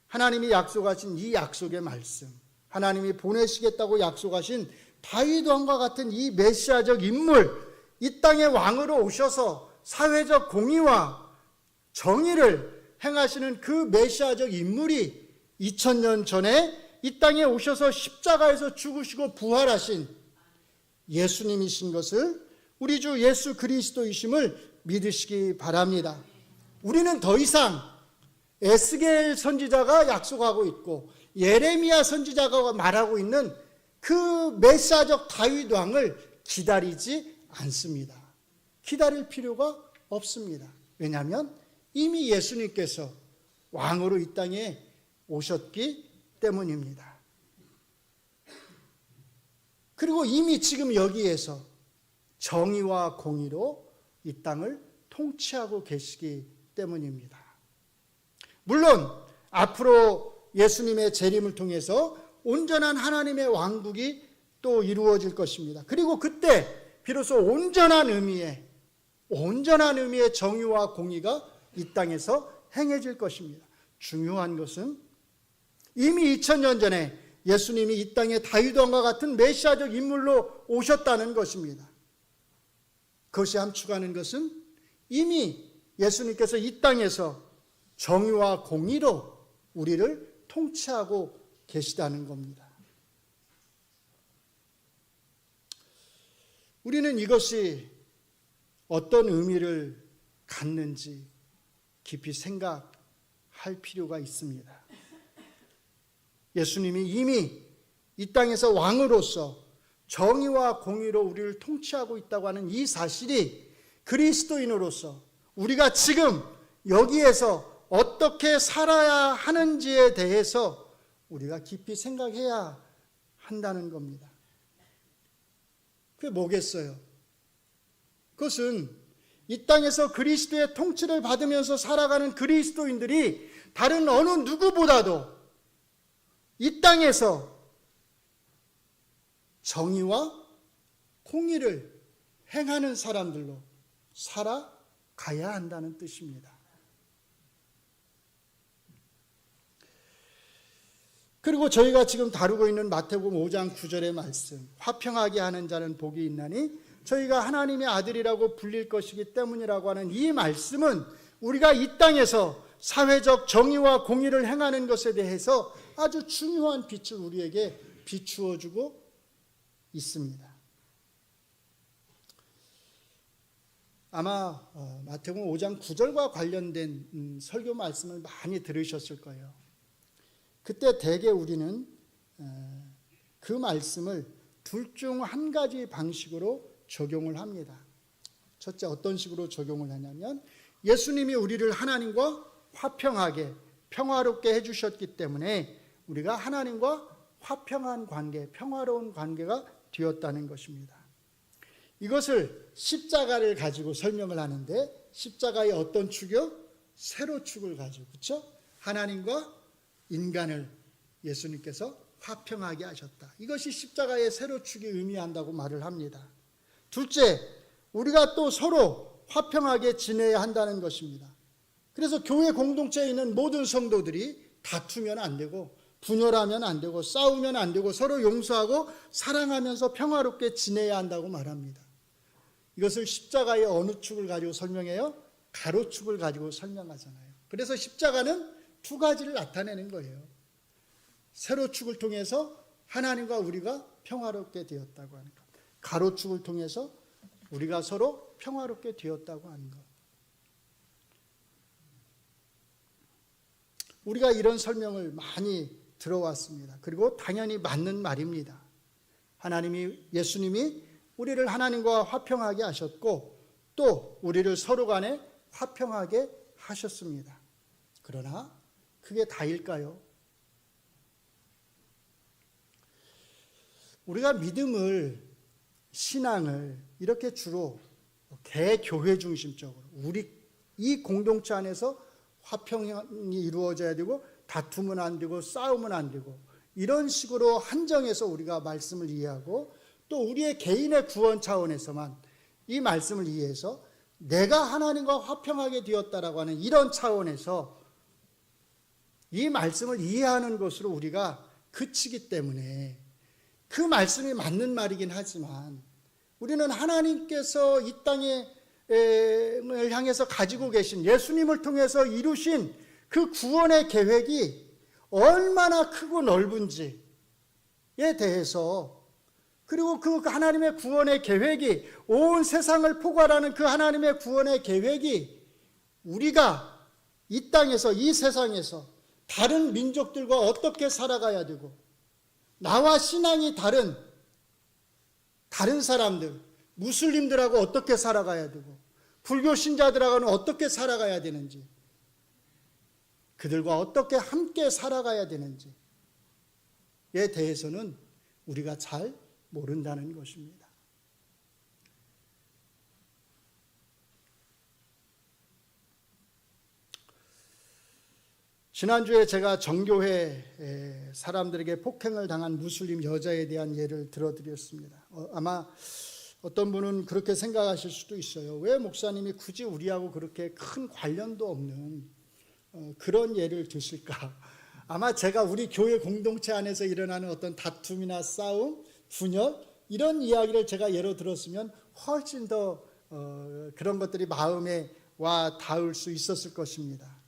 [SPEAKER 1] 하나님이 약속하신 이 약속의 말씀, 하나님이 보내시겠다고 약속하신 다윗 왕과 같은 이 메시아적 인물, 이 땅의 왕으로 오셔서 사회적 공의와 정의를 행하시는 그 메시아적 인물이 2000년 전에 이 땅에 오셔서 십자가에서 죽으시고 부활하신 예수님이신 것을, 우리 주 예수 그리스도이심을 믿으시기 바랍니다. 우리는 더 이상 에스겔 선지자가 약속하고 있고 예레미야 선지자가 말하고 있는 그 메시아적 다윗 왕을 기다리지 않습니다. 기다릴 필요가 없습니다. 왜냐하면 이미 예수님께서 왕으로 이 땅에 오셨기 때문입니다. 그리고 이미 지금 여기에서 정의와 공의로 이 땅을 통치하고 계시기 때문입니다. 물론 앞으로 예수님의 재림을 통해서 온전한 하나님의 왕국이 또 이루어질 것입니다. 그리고 그때 비로소 온전한 의미의 정의와 공의가 이 땅에서 행해질 것입니다. 중요한 것은 이미 2000년 전에 예수님이 이 땅에 다윗 왕과 같은 메시아적 인물로 오셨다는 것입니다. 그것이 함축하는 것은 이미 예수님께서 이 땅에서 정의와 공의로 우리를 통치하고 계시다는 겁니다. 우리는 이것이 어떤 의미를 갖는지 깊이 생각할 필요가 있습니다. 예수님이 이미 이 땅에서 왕으로서 정의와 공의로 우리를 통치하고 있다고 하는 이 사실이 그리스도인으로서 우리가 지금 여기에서 어떻게 살아야 하는지에 대해서 우리가 깊이 생각해야 한다는 겁니다. 그게 뭐겠어요? 그것은 이 땅에서 그리스도의 통치를 받으면서 살아가는 그리스도인들이 다른 어느 누구보다도 이 땅에서 정의와 공의를 행하는 사람들로 살아가야 한다는 뜻입니다. 그리고 저희가 지금 다루고 있는 마태복음 5장 9절의 말씀, 화평하게 하는 자는 복이 있나니 저희가 하나님의 아들이라고 불릴 것이기 때문이라고 하는 이 말씀은 우리가 이 땅에서 사회적 정의와 공의를 행하는 것에 대해서 아주 중요한 빛을 우리에게 비추어 주고 있습니다. 아마 마태복음 5장 9절과 관련된 설교 말씀을 많이 들으셨을 거예요. 그때 대개 우리는 그 말씀을 둘 중 한 가지 방식으로 적용을 합니다. 첫째, 어떤 식으로 적용을 하냐면 예수님이 우리를 하나님과 화평하게 평화롭게 해주셨기 때문에 우리가 하나님과 화평한 관계, 평화로운 관계가 되었다는 것입니다. 이것을 십자가를 가지고 설명을 하는데 십자가의 어떤 축이요? 세로축을 가지고, 그렇죠? 하나님과 인간을 예수님께서 화평하게 하셨다. 이것이 십자가의 세로축이 의미한다고 말을 합니다. 둘째, 우리가 또 서로 화평하게 지내야 한다는 것입니다. 그래서 교회 공동체에 있는 모든 성도들이 다투면 안 되고 분열하면 안 되고 싸우면 안 되고 서로 용서하고 사랑하면서 평화롭게 지내야 한다고 말합니다. 이것을 십자가의 어느 축을 가지고 설명해요? 가로축을 가지고 설명하잖아요. 그래서 십자가는 두 가지를 나타내는 거예요. 세로축을 통해서 하나님과 우리가 평화롭게 되었다고 하는 것, 가로축을 통해서 우리가 서로 평화롭게 되었다고 하는 것. 우리가 이런 설명을 많이 들어왔습니다. 그리고 당연히 맞는 말입니다. 예수님이 우리를 하나님과 화평하게 하셨고 또 우리를 서로 간에 화평하게 하셨습니다. 그러나 그게 다일까요? 우리가 믿음을, 신앙을 이렇게 주로 대교회 중심적으로 우리 이 공동체 안에서 화평이 이루어져야 되고 다투면 안 되고 싸우면 안 되고 이런 식으로 한정해서 우리가 말씀을 이해하고 또 우리의 개인의 구원 차원에서만 이 말씀을 이해해서 내가 하나님과 화평하게 되었다라고 하는 이런 차원에서 이 말씀을 이해하는 것으로 우리가 그치기 때문에 그 말씀이 맞는 말이긴 하지만 우리는 하나님께서 이 땅을 향해서 가지고 계신 예수님을 통해서 이루신 그 구원의 계획이 얼마나 크고 넓은지에 대해서, 그리고 그 하나님의 구원의 계획이 온 세상을 포괄하는 그 하나님의 구원의 계획이 우리가 이 땅에서, 이 세상에서 다른 민족들과 어떻게 살아가야 되고, 나와 신앙이 다른 사람들, 무슬림들하고 어떻게 살아가야 되고, 불교 신자들하고는 어떻게 살아가야 되는지, 그들과 어떻게 함께 살아가야 되는지에 대해서는 우리가 잘 모른다는 것입니다. 지난주에 제가 정교회 사람들에게 폭행을 당한 무슬림 여자에 대한 예를 들어드렸습니다. 아마 어떤 분은 그렇게 생각하실 수도 있어요. 왜 목사님이 굳이 우리하고 그렇게 큰 관련도 없는 그런 예를 드실까? 아마 제가 우리 교회 공동체 안에서 일어나는 어떤 다툼이나 싸움, 분열, 이런 이야기를 제가 예로 들었으면 훨씬 더 그런 것들이 마음에 와 닿을 수 있었을 것입니다.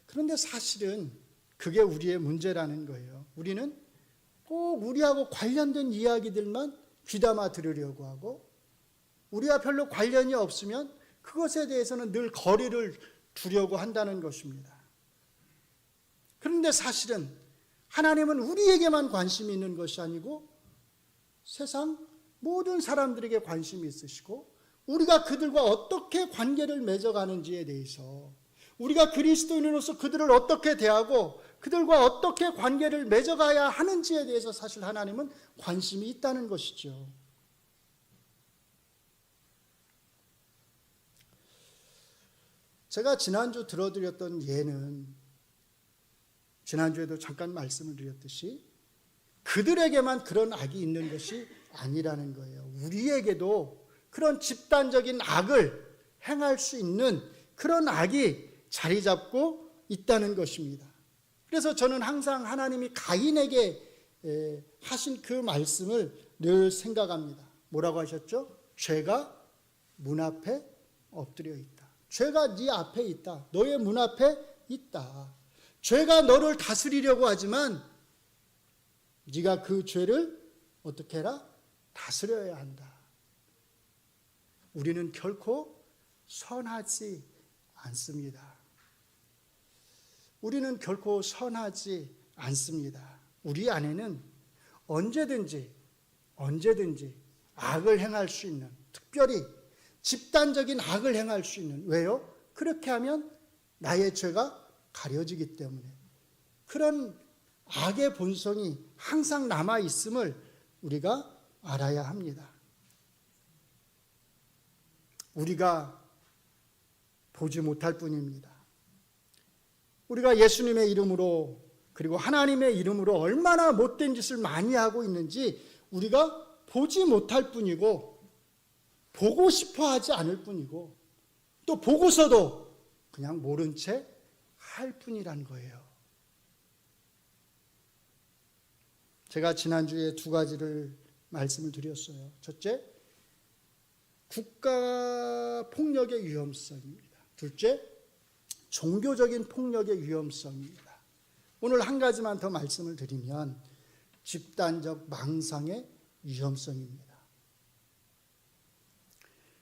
[SPEAKER 1] 그런데 사실은 그게 우리의 문제라는 거예요. 우리는 꼭 우리하고 관련된 이야기들만 귀담아 들으려고 하고, 우리와 별로 관련이 없으면 그것에 대해서는 늘 거리를 두려고 한다는 것입니다. 그런데 사실은 하나님은 우리에게만 관심이 있는 것이 아니고 세상 모든 사람들에게 관심이 있으시고, 우리가 그들과 어떻게 관계를 맺어가는지에 대해서, 우리가 그리스도인으로서 그들을 어떻게 대하고 그들과 어떻게 관계를 맺어가야 하는지에 대해서 사실 하나님은 관심이 있다는 것이죠. 제가 지난주 들어드렸던 예는, 지난주에도 잠깐 말씀을 드렸듯이 그들에게만 그런 악이 있는 것이 아니라는 거예요. 우리에게도 그런 집단적인 악을 행할 수 있는 그런 악이 자리 잡고 있다는 것입니다. 그래서 저는 항상 하나님이 가인에게 하신 그 말씀을 늘 생각합니다. 뭐라고 하셨죠? 죄가 문 앞에 엎드려 있다. 죄가 네 앞에 있다. 너의 문 앞에 있다. 죄가 너를 다스리려고 하지만 네가 그 죄를 어떻게 해라? 다스려야 한다. 우리는 결코 선하지 않습니다. 우리는 결코 선하지 않습니다. 우리 안에는 언제든지 악을 행할 수 있는, 특별히 집단적인 악을 행할 수 있는, 왜요? 그렇게 하면 나의 죄가 가려지기 때문에 그런 악의 본성이 항상 남아 있음을 우리가 알아야 합니다. 우리가 보지 못할 뿐입니다. 우리가 예수님의 이름으로, 그리고 하나님의 이름으로 얼마나 못된 짓을 많이 하고 있는지 우리가 보지 못할 뿐이고, 보고 싶어 하지 않을 뿐이고, 또 보고서도 그냥 모른 채 할 뿐이란 거예요. 제가 지난주에 두 가지를 말씀을 드렸어요. 첫째, 국가 폭력의 위험성입니다. 둘째, 종교적인 폭력의 위험성입니다. 오늘 한 가지만 더 말씀을 드리면 집단적 망상의 위험성입니다.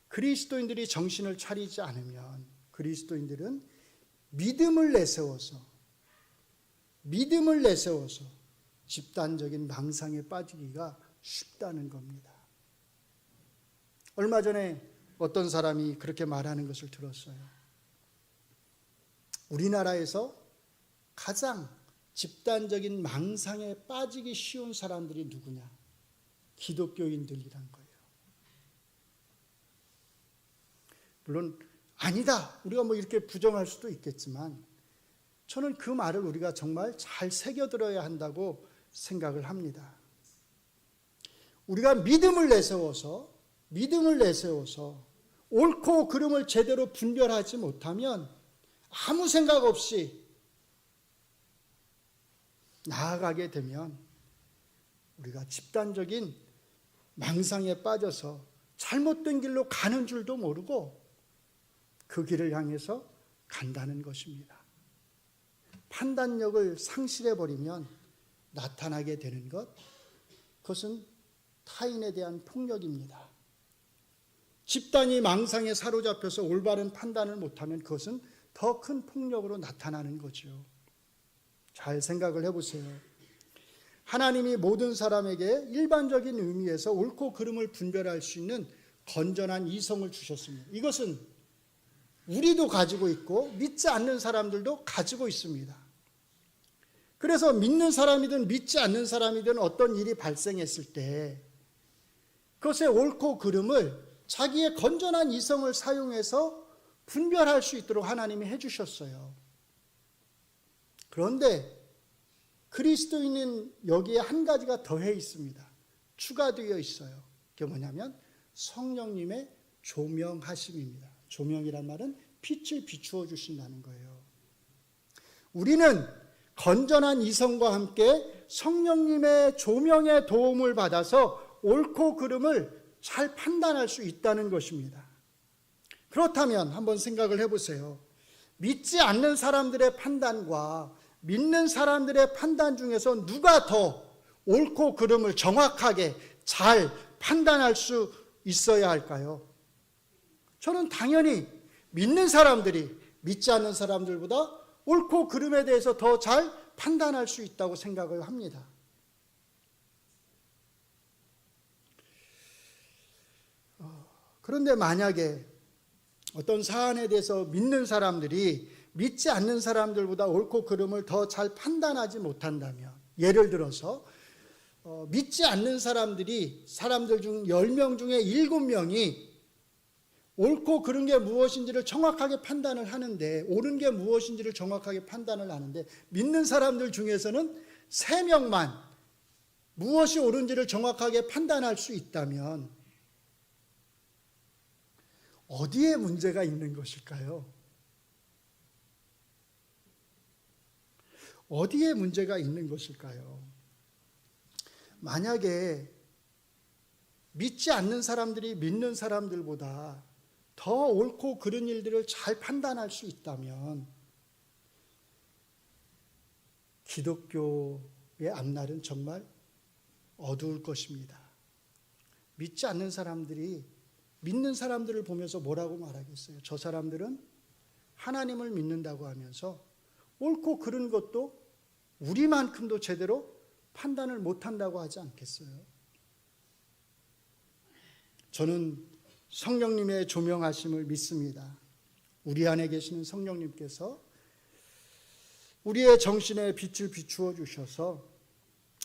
[SPEAKER 1] 그리스도인들이 정신을 차리지 않으면 그리스도인들은 믿음을 내세워서 집단적인 망상에 빠지기가 쉽다는 겁니다. 얼마 전에 어떤 사람이 그렇게 말하는 것을 들었어요. 우리나라에서 가장 집단적인 망상에 빠지기 쉬운 사람들이 누구냐? 기독교인들이란 거예요. 물론 아니다, 우리가 이렇게 부정할 수도 있겠지만 저는 그 말을 우리가 정말 잘 새겨들어야 한다고 생각을 합니다. 우리가 믿음을 내세워서 옳고 그름을 제대로 분별하지 못하면 아무 생각 없이 나아가게 되면 우리가 집단적인 망상에 빠져서 잘못된 길로 가는 줄도 모르고 그 길을 향해서 간다는 것입니다. 판단력을 상실해버리면 나타나게 되는 것, 그것은 타인에 대한 폭력입니다. 집단이 망상에 사로잡혀서 올바른 판단을 못하면 그것은 더 큰 폭력으로 나타나는 거죠. 잘 생각을 해보세요. 하나님이 모든 사람에게 일반적인 의미에서 옳고 그름을 분별할 수 있는 건전한 이성을 주셨습니다. 이것은 우리도 가지고 있고 믿지 않는 사람들도 가지고 있습니다. 그래서 믿는 사람이든 믿지 않는 사람이든 어떤 일이 발생했을 때 그것의 옳고 그름을 자기의 건전한 이성을 사용해서 분별할 수 있도록 하나님이 해주셨어요. 그런데 그리스도인은 여기에 한 가지가 더해 있습니다. 추가되어 있어요. 그게 뭐냐면 성령님의 조명하심입니다. 조명이란 말은 빛을 비추어 주신다는 거예요. 우리는 건전한 이성과 함께 성령님의 조명의 도움을 받아서 옳고 그름을 잘 판단할 수 있다는 것입니다. 그렇다면 한번 생각을 해보세요. 믿지 않는 사람들의 판단과 믿는 사람들의 판단 중에서 누가 더 옳고 그름을 정확하게 잘 판단할 수 있어야 할까요? 저는 당연히 믿는 사람들이 믿지 않는 사람들보다 옳고 그름에 대해서 더 잘 판단할 수 있다고 생각을 합니다. 그런데 만약에 어떤 사안에 대해서 믿는 사람들이 믿지 않는 사람들보다 옳고 그름을 더 잘 판단하지 못한다면, 예를 들어서 믿지 않는 사람들 중 10명 중에 7명이 옳고 그른 게 무엇인지를 정확하게 판단을 하는데, 옳은 게 무엇인지를 정확하게 판단을 하는데, 믿는 사람들 중에서는 3명만 무엇이 옳은지를 정확하게 판단할 수 있다면 어디에 문제가 있는 것일까요? 어디에 문제가 있는 것일까요? 만약에 믿지 않는 사람들이 믿는 사람들보다 더 옳고 그른 일들을 잘 판단할 수 있다면 기독교의 앞날은 정말 어두울 것입니다. 믿지 않는 사람들이 믿는 사람들을 보면서 뭐라고 말하겠어요? 저 사람들은 하나님을 믿는다고 하면서 옳고 그른 것도 우리만큼도 제대로 판단을 못한다고 하지 않겠어요? 저는 성령님의 조명하심을 믿습니다. 우리 안에 계시는 성령님께서 우리의 정신에 빛을 비추어 주셔서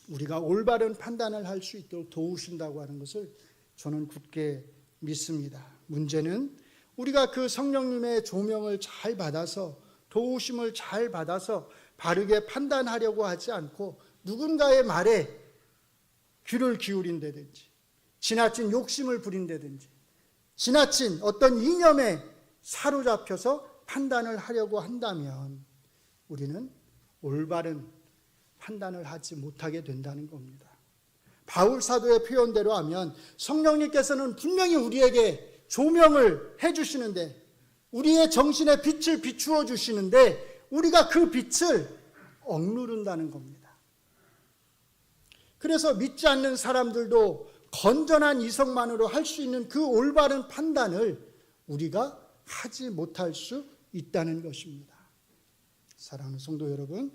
[SPEAKER 1] 우리가 올바른 판단을 할 수 있도록 도우신다고 하는 것을 저는 굳게 믿습니다. 문제는 우리가 그 성령님의 조명을 잘 받아서, 도우심을 잘 받아서 바르게 판단하려고 하지 않고 누군가의 말에 귀를 기울인다든지, 지나친 욕심을 부린다든지, 지나친 어떤 이념에 사로잡혀서 판단을 하려고 한다면 우리는 올바른 판단을 하지 못하게 된다는 겁니다. 바울 사도의 표현대로 하면 성령님께서는 분명히 우리에게 조명을 해주시는데, 우리의 정신에 빛을 비추어 주시는데 우리가 그 빛을 억누른다는 겁니다. 그래서 믿지 않는 사람들도 건전한 이성만으로 할 수 있는 그 올바른 판단을 우리가 하지 못할 수 있다는 것입니다. 사랑하는 성도 여러분,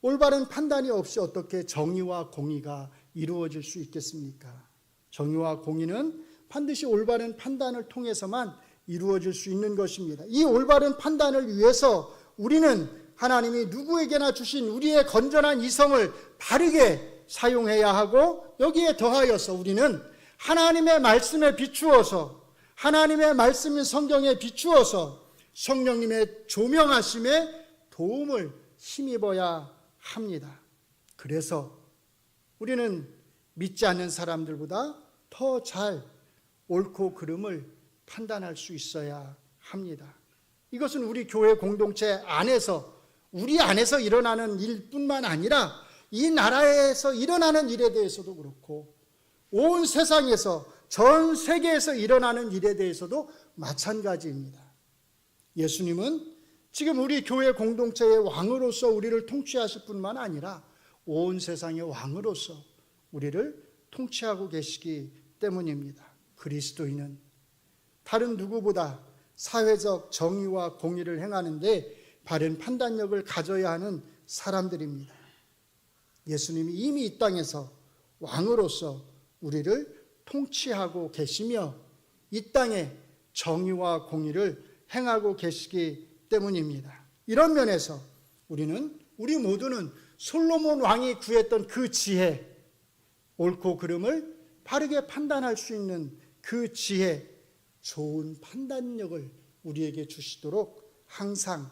[SPEAKER 1] 올바른 판단이 없이 어떻게 정의와 공의가 이루어질 수 있겠습니까? 정의와 공의는 반드시 올바른 판단을 통해서만 이루어질 수 있는 것입니다. 이 올바른 판단을 위해서 우리는 하나님이 누구에게나 주신 우리의 건전한 이성을 바르게 사용해야 하고, 여기에 더하여서 우리는 하나님의 말씀에 비추어서, 하나님의 말씀인 성경에 비추어서 성령님의 조명하심에 도움을 힘입어야 합니다. 그래서 우리는 믿지 않는 사람들보다 더 잘 옳고 그름을 판단할 수 있어야 합니다. 이것은 우리 교회 공동체 안에서, 우리 안에서 일어나는 일뿐만 아니라 이 나라에서 일어나는 일에 대해서도 그렇고 온 세상에서, 전 세계에서 일어나는 일에 대해서도 마찬가지입니다. 예수님은 지금 우리 교회 공동체의 왕으로서 우리를 통치하실 뿐만 아니라 온 세상의 왕으로서 우리를 통치하고 계시기 때문입니다. 그리스도인은 다른 누구보다 사회적 정의와 공의를 행하는데 바른 판단력을 가져야 하는 사람들입니다. 예수님이 이미 이 땅에서 왕으로서 우리를 통치하고 계시며 이 땅에 정의와 공의를 행하고 계시기 때문입니다. 이런 면에서 우리 모두는 솔로몬 왕이 구했던 그 지혜, 옳고 그름을 바르게 판단할 수 있는 그 지혜, 좋은 판단력을 우리에게 주시도록 항상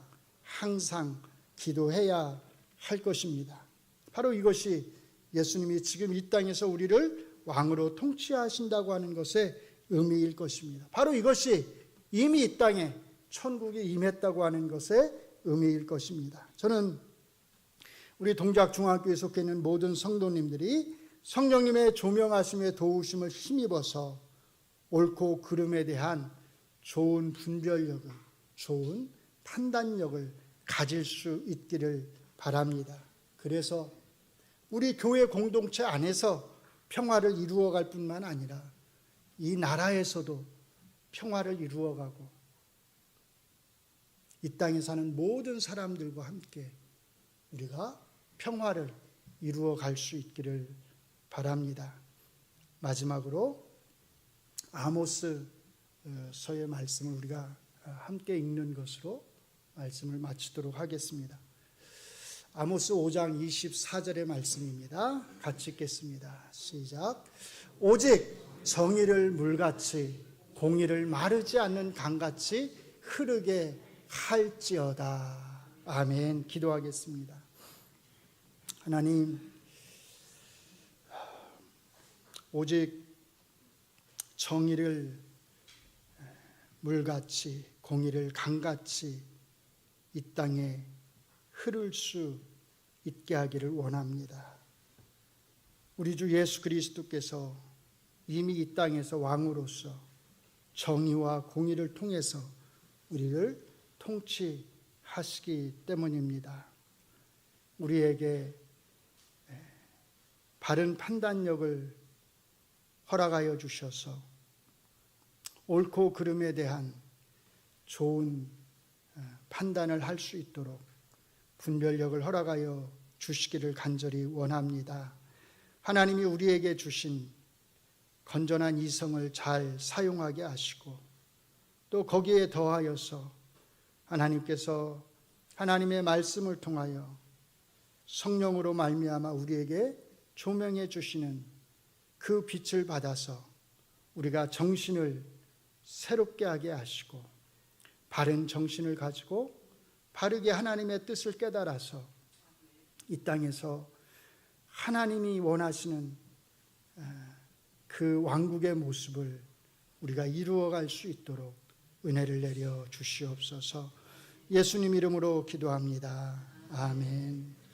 [SPEAKER 1] 기도해야 할 것입니다. 바로 이것이 예수님이 지금 이 땅에서 우리를 왕으로 통치하신다고 하는 것의 의미일 것입니다. 바로 이것이 이미 이 땅에 천국이 임했다고 하는 것의 의미일 것입니다. 저는 우리 동작중학교에 속해 있는 모든 성도님들이 성령님의 조명하심의 도우심을 힘입어서 옳고 그름에 대한 좋은 분별력을, 좋은 판단력을 가질 수 있기를 바랍니다. 그래서 우리 교회 공동체 안에서 평화를 이루어갈 뿐만 아니라 이 나라에서도 평화를 이루어가고 이 땅에 사는 모든 사람들과 함께 우리가 평화를 이루어갈 수 있기를 바랍니다. 마지막으로 아모스 서의 말씀을 우리가 함께 읽는 것으로 말씀을 마치도록 하겠습니다. 아모스 5장 24절의 말씀입니다. 같이 읽겠습니다. 시작. 오직 정의를 물같이 공의를 마르지 않는 강같이 흐르게 할지어다. 아멘. 기도하겠습니다. 하나님, 오직 정의를 물같이 공의를 강같이 이 땅에 흐를 수 있게 하기를 원합니다. 우리 주 예수 그리스도께서 이미 이 땅에서 왕으로서 정의와 공의를 통해서 우리를 통치하시기 때문입니다. 우리에게 바른 판단력을 허락하여 주셔서 옳고 그름에 대한 좋은 판단을 할 수 있도록 분별력을 허락하여 주시기를 간절히 원합니다. 하나님이 우리에게 주신 건전한 이성을 잘 사용하게 하시고 또 거기에 더하여서 하나님께서 하나님의 말씀을 통하여 성령으로 말미암아 우리에게 조명해 주시는 그 빛을 받아서 우리가 정신을 새롭게 하게 하시고 바른 정신을 가지고 바르게 하나님의 뜻을 깨달아서 이 땅에서 하나님이 원하시는 그 왕국의 모습을 우리가 이루어갈 수 있도록 은혜를 내려 주시옵소서. 예수님 이름으로 기도합니다. 아멘.